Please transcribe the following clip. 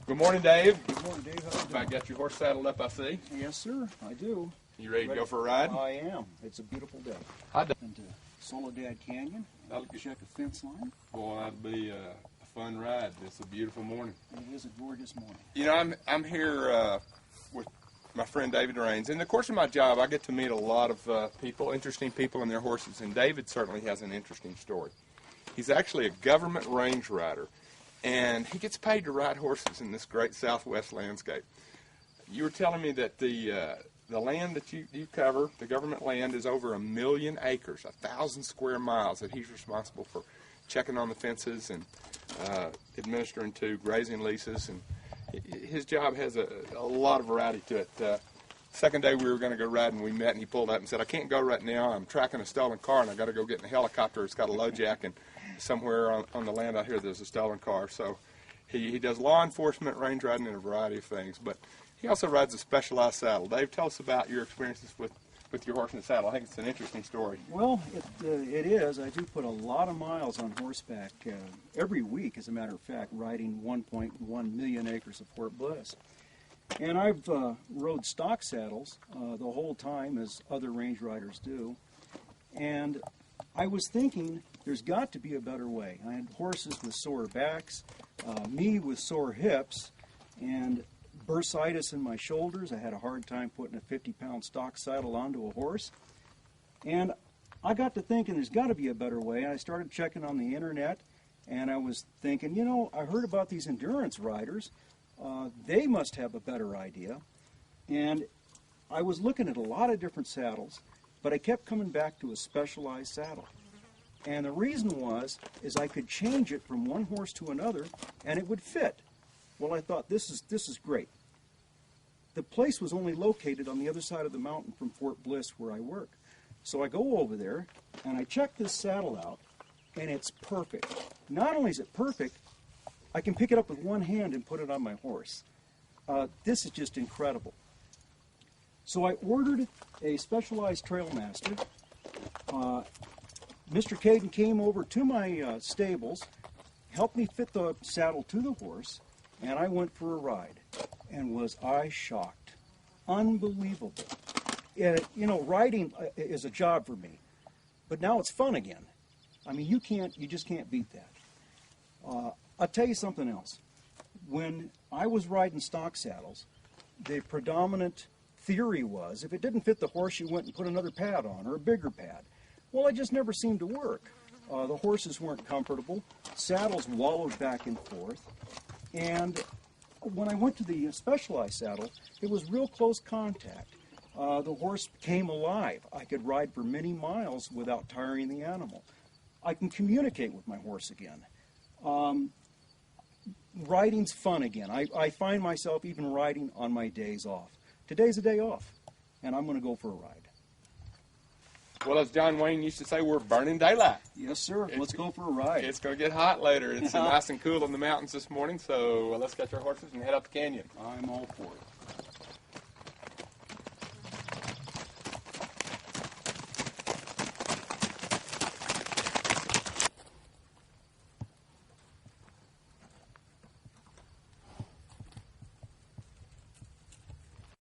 Good morning, Dave. Good morning, Dave. How you doing? About got your horse saddled up, I see. Yes, sir. I do. You ready to go for a ride? I am. It's a beautiful day. Hi, Dave. Into Soledad Canyon. That'll get- Check a fence line. Boy, that'll be a fun ride. It's a beautiful morning. It is a gorgeous morning. You know, I'm here with my friend David Rains. In the course of my job, I get to meet a lot of people, interesting people and their horses, and David certainly has an interesting story. He's actually a government range rider, and he gets paid to ride horses in this great Southwest landscape. You were telling me that the land that you cover, the government land, is over 1 million acres, 1,000 square miles that he's responsible for checking on the fences and administering to grazing leases. And his job has a lot of variety to it. Second day we were going to go riding, we met, and he pulled up and said, "I can't go right now. I'm tracking a stolen car, and I got to go get in a helicopter. It's got a low jack, and somewhere on the land out here there's a stolen car." So he does law enforcement, range riding, and a variety of things. But he also rides a specialized saddle. Dave, tell us about your experiences with your horse in the saddle. I think it's an interesting story. Well, it is. I do put a lot of miles on horseback every week, as a matter of fact, riding 1.1 million acres of Fort Bliss. And I've rode stock saddles the whole time, as other range riders do. And I was thinking there's got to be a better way. I had horses with sore backs, me with sore hips, and bursitis in my shoulders. I had a hard time putting a 50-pound stock saddle onto a horse. And I got to thinking there's got to be a better way. I started checking on the internet, and I was thinking, you know, I heard about these endurance riders. They must have a better idea. And I was looking at a lot of different saddles, but I kept coming back to a specialized saddle. And the reason is I could change it from one horse to another, and it would fit. Well, I thought, this is great. The place was only located on the other side of the mountain from Fort Bliss, where I work. So I go over there, and I check this saddle out, and it's perfect. Not only is it perfect, I can pick it up with one hand and put it on my horse. This is just incredible. So I ordered a specialized Trailmaster. Mr. Caden came over to my stables, helped me fit the saddle to the horse, and I went for a ride. And was I shocked. Unbelievable. You know, riding is a job for me, but now it's fun again. I mean, you just can't beat that. I'll tell you something else. When I was riding stock saddles, the predominant theory was if it didn't fit the horse, you went and put another pad on, or a bigger pad. Well, it just never seemed to work. The horses weren't comfortable. Saddles wallowed back and forth. And when I went to the specialized saddle, it was real close contact. The horse came alive. I could ride for many miles without tiring the animal. I can communicate with my horse again. Riding's fun again. I find myself even riding on my days off. Today's a day off, and I'm going to go for a ride. Well, as John Wayne used to say, we're burning daylight. Yes, sir. Let's go for a ride. It's going to get hot later. It's nice and cool in the mountains this morning, so let's get our horses and head up the canyon. I'm all for it.